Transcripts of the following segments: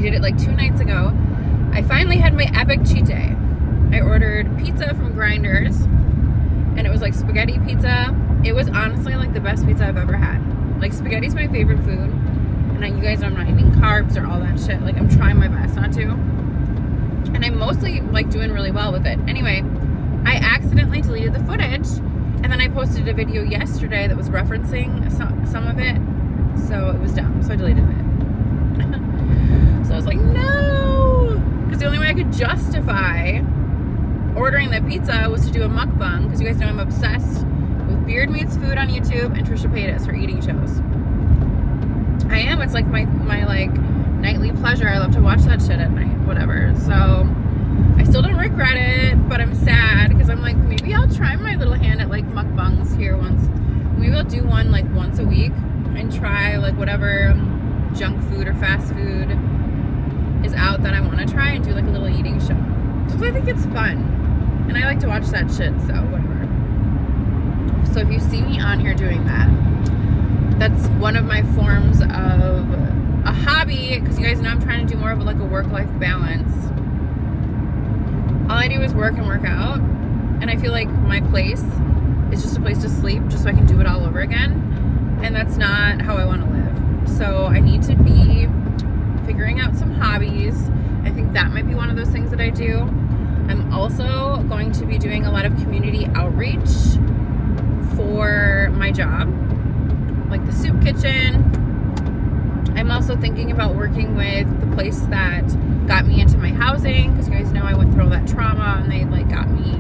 did it like 2 nights ago. I finally had my epic cheat day. I ordered pizza from Grinders, and it was like spaghetti pizza. It was honestly like the best pizza I've ever had. Like, spaghetti's my favorite food, and you guys know I'm not eating carbs or all that shit. Like, I'm trying my best not to, and I'm mostly like doing really well with it. Anyway, I accidentally deleted the footage, and then I posted a video yesterday that was referencing some of it, so it was dumb, so I deleted it. So I was like, no, because the only way I could justify ordering the pizza was to do a mukbang, because you guys know I'm obsessed with Beard Meats Food on YouTube and Trisha Paytas, her eating shows. I am. It's like my like nightly pleasure. I love to watch that shit at night, whatever. So I still don't regret it, but I'm sad because I'm like, maybe I'll try my little hand at like mukbangs here once. Maybe I'll do one like once a week and try like whatever junk food or fast food is out that I want to try and do like a little eating show. Because I think it's fun. And I like to watch that shit, so whatever. So if you see me on here doing that, that's one of my forms of a hobby, because you guys know I'm trying to do more of like a work-life balance. All I do is work and work out, and I feel like my place is just a place to sleep just so I can do it all over again, and that's not how I want to live. So I need to be figuring out some hobbies. I think that might be one of those things that I do. I'm also going to be doing a lot of community outreach for my job, like the soup kitchen. I'm also thinking about working with the place that got me into my housing, because you guys know I went through all that trauma and they like got me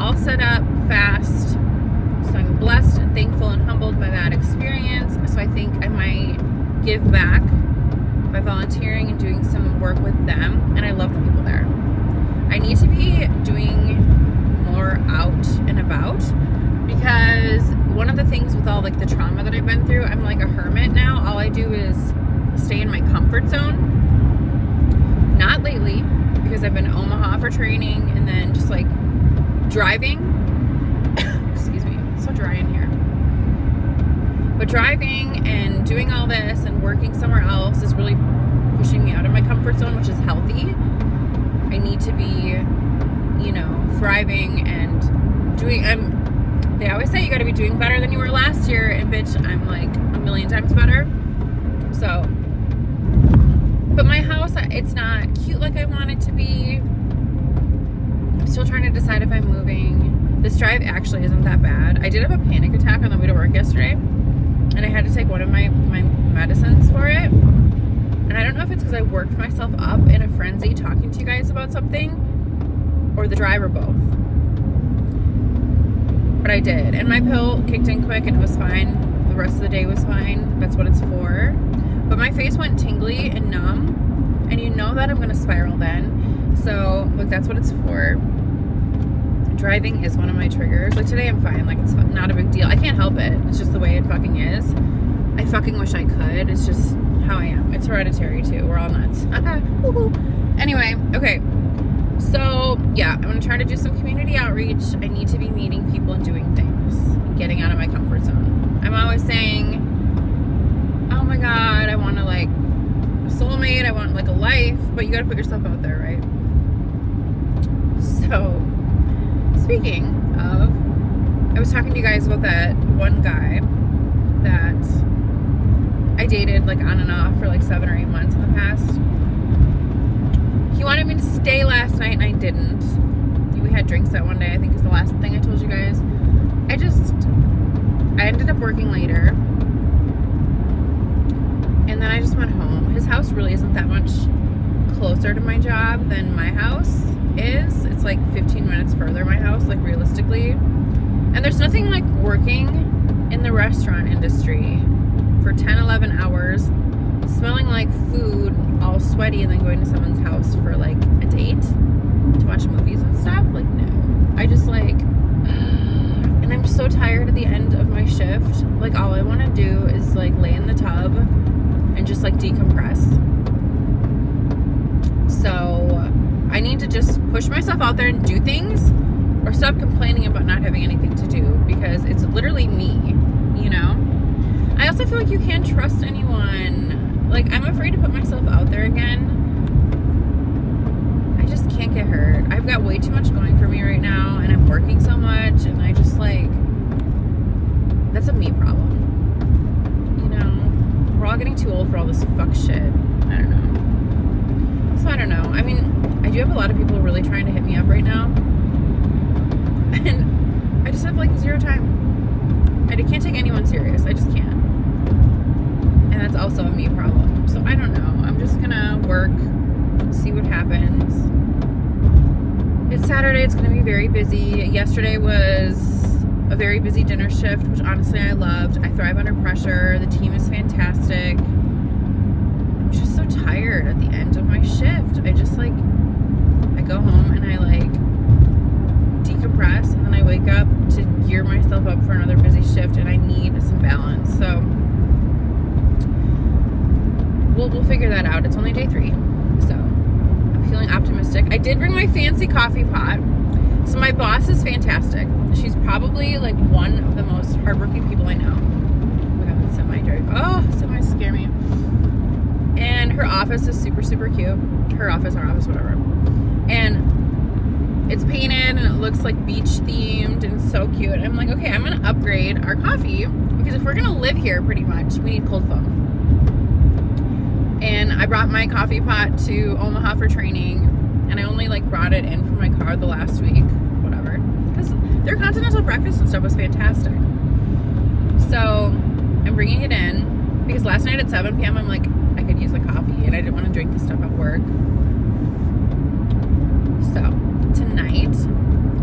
all set up fast. So I'm blessed and thankful and humbled by that experience. So I think I might give back by volunteering and doing some work with them, and I love the people there. I need to be doing more out and about, because one of the things with all like the trauma that I've been through, I'm like a hermit now. All I do is stay in my comfort zone. Not lately, because I've been in Omaha for training, and then just like driving. Excuse me, it's so dry in here. But driving and doing all this and working somewhere else is really pushing me out of my comfort zone, which is healthy. I need to be, you know, thriving and doing, they always say you got to be doing better than you were last year, and bitch, I'm like a million times better. So, but my house, it's not cute like I want it to be. I'm still trying to decide if I'm moving. This drive actually isn't that bad. I did have a panic attack on the way to work yesterday, and I had to take one of my medicines for it. And I don't know if it's because I worked myself up in a frenzy talking to you guys about something, or the drive, or both. But I did. And my pill kicked in quick and it was fine. The rest of the day was fine. That's what it's for. But my face went tingly and numb. And you know that I'm going to spiral then. So, look, that's what it's for. Driving is one of my triggers. Like, today I'm fine. Like, it's not a big deal. I can't help it. It's just the way it fucking is. I fucking wish I could. It's just how I am. It's hereditary, too. We're all nuts. Anyway, okay. So, yeah, I'm going to try to do some community outreach. I need to be meeting people and doing things, and getting out of my comfort zone. I'm always saying, oh my God, I want to like a soulmate, I want like a life, but you got to put yourself out there, right? So, speaking of, I was talking to you guys about that one guy that I dated like on and off for like 7 or 8 months in the past. He wanted me to stay last night and I didn't. We had drinks that one day, I think is the last thing I told you guys. I ended up working later. And then I just went home. His house really isn't that much closer to my job than my house is. It's like 15 minutes further, my house, like realistically. And there's nothing like working in the restaurant industry for 10, 11 hours, smelling like food, all sweaty, and then going to someone's house for like a date to watch movies and stuff. Like, no. I just like, and I'm so tired at the end of my shift. Like, all I want to do is like lay in the tub and just like decompress. So I need to just push myself out there and do things, or stop complaining about not having anything to do, because it's literally me, you know? I also feel like you can't trust anyone. Like, I'm afraid to put myself out there again. way too much going for me right now, and I'm working so much, and I just like, that's a me problem. You know, we're all getting too old for all this fuck shit. I don't know. So I don't know. I mean, I do have a lot of people really trying to hit me up right now, and I just have like zero time. I can't take anyone serious. I just can't. And that's also a me problem. So I don't know. I'm just gonna work, see what happens. It's Saturday. It's gonna be very busy. Yesterday was a very busy dinner shift, which honestly I loved. I thrive under pressure. The team is fantastic. I'm just so tired at the end of my shift. I just like, I go home and I like decompress, and then I wake up to gear myself up for another busy shift, and I need some balance. So we'll figure that out. It's only day 3, so I'm feeling optimistic. I did bring my fancy coffee pot. So my boss is fantastic. She's probably like one of the most hardworking people I know. Oh my god, that semi drive. Oh, semis scare me. And her office is super, super cute. Her office, our office, whatever. And it's painted and it looks like beach themed and so cute. I'm like, okay, I'm gonna upgrade our coffee, because if we're gonna live here pretty much, we need cold foam. And I brought my coffee pot to Omaha for training, and I only like brought it in from my car the last week, whatever, because their continental breakfast and stuff was fantastic. So I'm bringing it in because last night at 7 p.m. I'm like, I could use a coffee, and I didn't want to drink the stuff at work. So tonight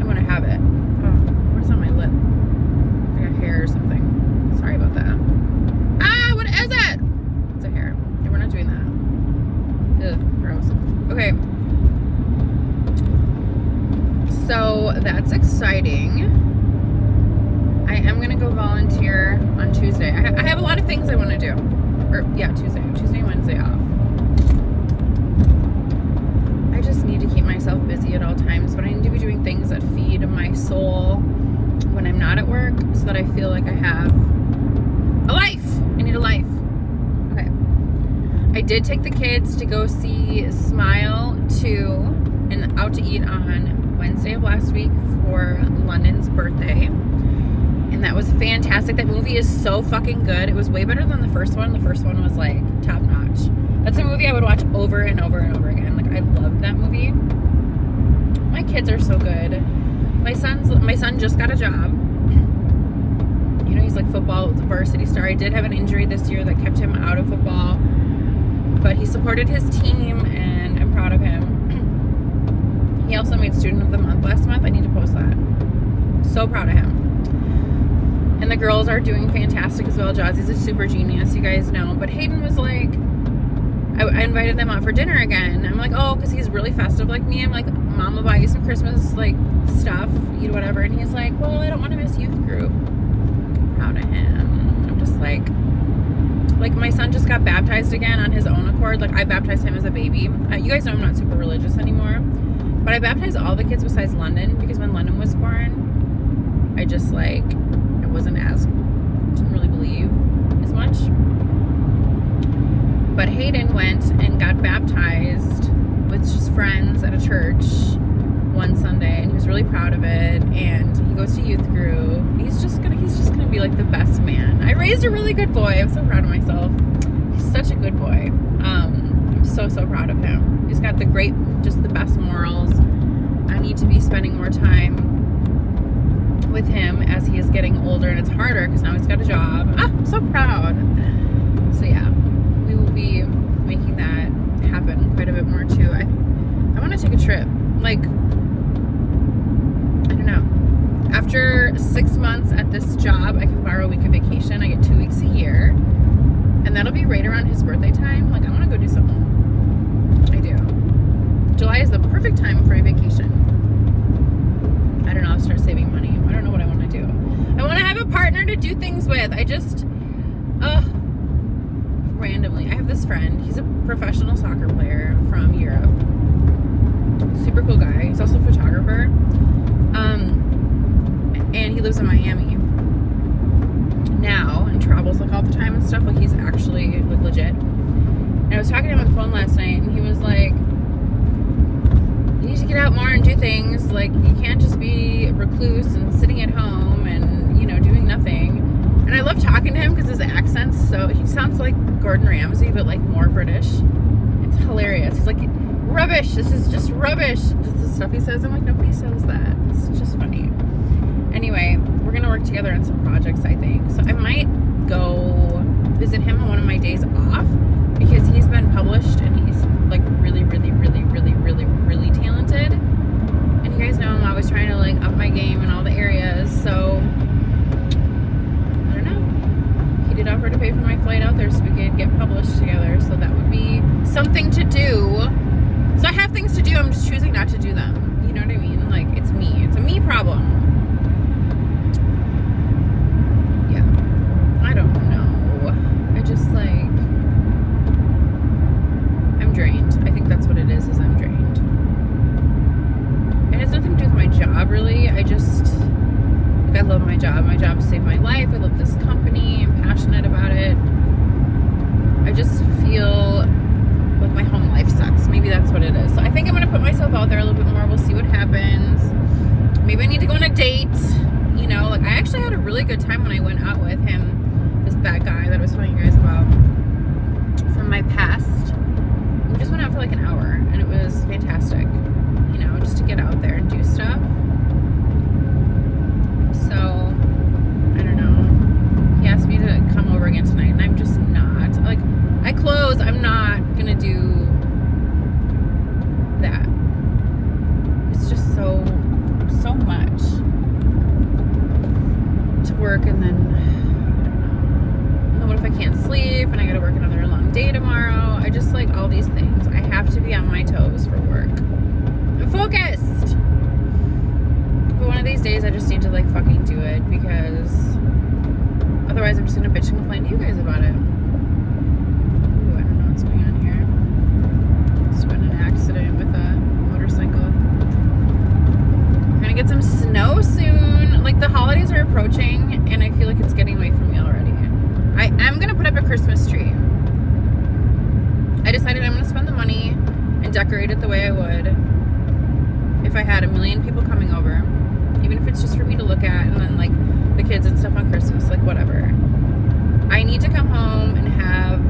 I'm gonna have it. Oh, what is on my lip? I got hair or something. Sorry about that. Ah, what is it? It's a hair. We're not doing that. Ugh, gross. Okay. So that's exciting. I am going to go volunteer on Tuesday. I have a lot of things I want to do. Tuesday and Wednesday off. I just need to keep myself busy at all times, but I need to be doing things that feed my soul when I'm not at work, so that I feel like I have a life. I need a life. I did take the kids to go see Smile 2 and Out to Eat on Wednesday of last week for London's birthday. And that was fantastic. That movie is so fucking good. It was way better than the first one. The first one was like top notch. That's a movie I would watch over and over and over again. Like, I loved that movie. My kids are so good. My son just got a job. You know, he's like football varsity star. I did have an injury this year that kept him out of football, but he supported his team, and I'm proud of him. He also made Student of the Month last month. I need to post that. So proud of him. And the girls are doing fantastic as well. Jazzy's a super genius, you guys know. But Hayden was like, I invited them out for dinner again. I'm like, oh, because he's really festive like me. I'm like, Mom will buy you some Christmas like stuff, eat whatever. And he's like, well, I don't want to miss youth group. Proud of him. I'm just like my son just got baptized again on his own accord. Like, I baptized him as a baby. You guys know I'm not super religious anymore, but I baptized all the kids besides London, because when London was born, I just like, I didn't really believe as much. But Hayden went and got baptized with just friends at a church one Sunday, and he was really proud of it. And he goes to youth group. He's just gonna be like the best man. I raised a really good boy. I'm so proud of myself. He's such a good boy. I'm so proud of him. He's got the best morals. I need to be spending more time with him as he is getting older, and it's harder because now he's got a job. I'm so proud. So yeah, we will be making that happen quite a bit more too. I want to take a trip. Like, I don't know. After 6 months at this job, I can borrow a week of vacation. I get 2 weeks a year, and that'll be right around his birthday time. Like, I want to go do something. I do. July is the perfect time for a vacation. I don't know. I'll start saving money. I don't know what I want to do. I want to have a partner to do things with. Randomly, I have this friend. He's a professional soccer player from Europe. Super cool guy. He's also a photographer. And he lives in Miami now and travels like all the time and stuff. Like, he's actually like legit. And I was talking to him on the phone last night, and he was like, you need to get out more and do things. Because, like, you can't just be recluse and sitting at home and, you know, doing nothing. And I love talking to him because his accent's so, he sounds like Gordon Ramsay, but, like, more British. It's hilarious. He's like, rubbish. This is just rubbish. Just the stuff he says. I'm like, nobody says that. It's just funny. Anyway, we're going to work together on some projects, I think. So I might go visit him on one of my days off because he's been published and he's, like, really, really, really, really, really, really talented. And you guys know I'm always trying to, like, up my game in all the areas. So, I don't know. He did offer to pay for my flight out there so we could get published together. So that would be something to do. So I have things to do. I'm just choosing not to do them. You know what I mean? Like, it's me. It's a me problem. Yeah. I don't know. I just, like, I'm drained. I think that's what it is I'm drained. It has nothing to do with my job, really. I just, like, I love my job. My job saved my life. I love this company. I'm passionate about it. I just feel like my home life sucks. Maybe that's what it is. So I think I'm going to put myself out there a little bit more. We'll see what happens. Maybe I need to go on a date. You know, like, I actually had a really good time when I went out with him. That guy that I was telling you guys about from my past. We just went out for like an hour and it was fantastic, you know, just to get out there and do stuff. So I don't know, he asked me to come over again tonight and I'm just not, like, I close, I'm not gonna do that. It's just so much to work. And then what if I can't sleep and I gotta work another long day tomorrow? I just, like, all these things. I have to be on my toes for work. I'm focused. But one of these days I just need to, like, fucking do it because otherwise I'm just gonna bitch and complain to you guys about it. Ooh, I don't know what's going on here. There's been an accident with a motorcycle. We're gonna get some snow soon. Like, the holidays are approaching and I feel like it's getting away from me already. I am going to put up a Christmas tree. I decided I'm going to spend the money and decorate it the way I would if I had a million people coming over. Even if it's just for me to look at and then, like, the kids and stuff on Christmas, like, whatever. I need to come home and have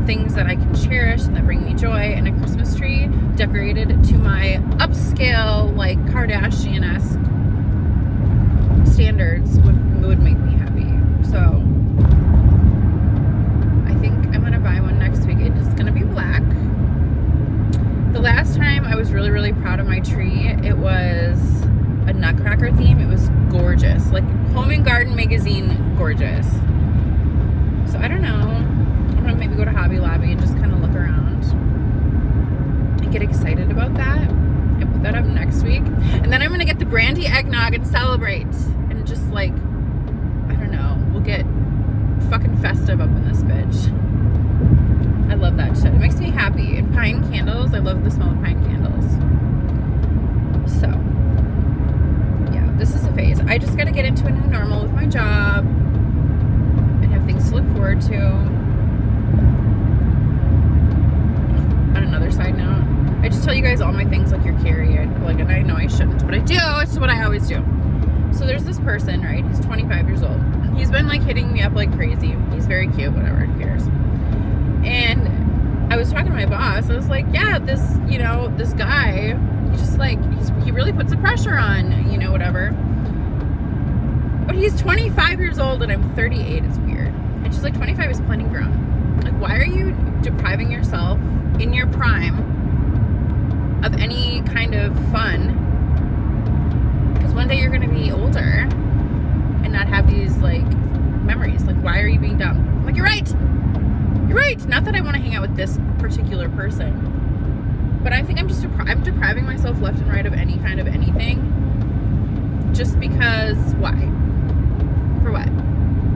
things that I can cherish and that bring me joy, and a Christmas tree decorated to my upscale, like, Kardashian-esque standards would make me happy. So I think I'm going to buy one next week. It's going to be black. The last time I was really, really proud of my tree, it was a Nutcracker theme. It was gorgeous. Like, Home and Garden magazine gorgeous. So I don't know. I'm going to maybe go to Hobby Lobby and just kind of look around and get excited about that and put that up next week. And then I'm going to get the brandy eggnog and celebrate. And just, like, I don't know. We'll get fucking festive up in this bitch. I love that shit. It makes me happy. And pine candles, I love the smell of pine candles. So, yeah, this is a phase. I just gotta get into a new normal with my job and have things to look forward to. On another side note, I just tell you guys all my things like you're Carrie. And I know I shouldn't, but I do. It's what I always do. So there's this person, right? He's 25 years old. He's been, like, hitting me up like crazy. He's very cute, whatever, who cares? And I was talking to my boss. I was like, yeah, this, you know, this guy, he just, like, he really puts the pressure on, you know, whatever. But he's 25 years old and I'm 38. It's weird. And she's like, 25 is plenty grown. Like, why are you depriving yourself in your prime of any kind of fun? Because one day you're going to be older and not have these, like, memories. Like, why are you being dumb? I'm like, you're right. You're right. Not that I want to hang out with this particular person, but I think I'm just I'm depriving myself left and right of any kind of anything just because why? For what?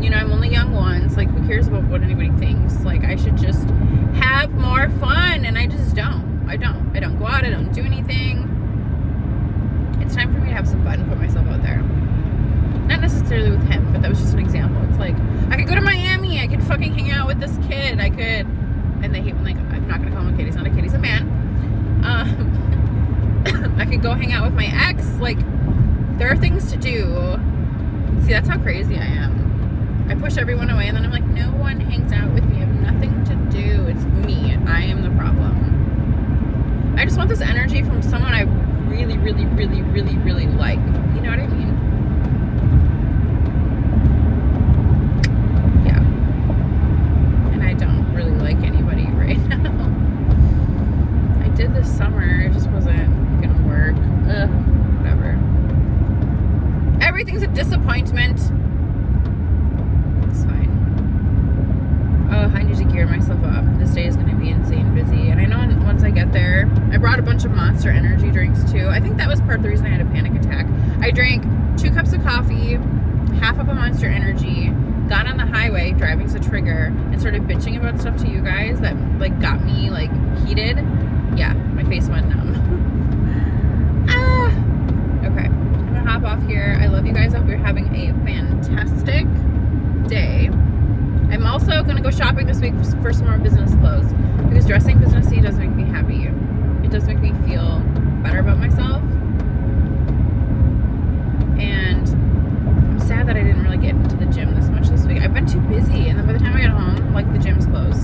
You know, I'm only young once. Like, who cares about what anybody thinks? Like, I should just have more fun, and I just don't. I don't go out. I don't do anything. It's time for me to have some fun and put myself out there. Not necessarily with him, but that was just an example. It's like, I could go to Miami. I could fucking hang out with this kid. I could, and they hate when, like, I'm not going to call him a kid. He's not a kid. He's a man. I I could go hang out with my ex. Like, there are things to do. See, that's how crazy I am. I push everyone away, and then I'm like, no one hangs out with me. I have nothing to do. It's me. I am the problem. I just want this energy from someone I really, really, really, really, really like. You know what I mean? Yeah. And I don't really like anybody right now. I did this summer. It just wasn't gonna work. Ugh, whatever. Everything's a disappointment. It's fine. Oh, I need to gear myself up. This day is going to be insane busy. And I know once I get there, I brought a bunch of Monster energy drinks too. I think that was part of the reason I had a panic attack. I drank 2 cups of coffee, half of a Monster energy, got on the highway driving to Trigger, and started bitching about stuff to you guys that like got me like heated. Yeah, my face went numb. Okay. I'm gonna hop off here. I love you guys. I hope you're having a fantastic day. I'm also gonna go shopping this week for some more business clothes because dressing businessy does make me happy. It does make me feel better about myself. And I'm sad that I didn't really get into the gym this much this week. I've been too busy, and then by the time I get home, like, the gym's closed.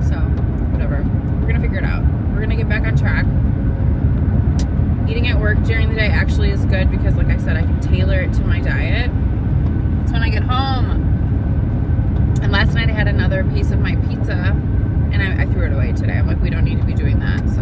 So, whatever. We're gonna figure it out. We're gonna get back on track. Eating at work during the day actually is good because, like I said, I can tailor it to my diet. It's when I get home. And last night I had another piece of my pizza, and I threw it away today. I'm like, we don't need to be doing that, so.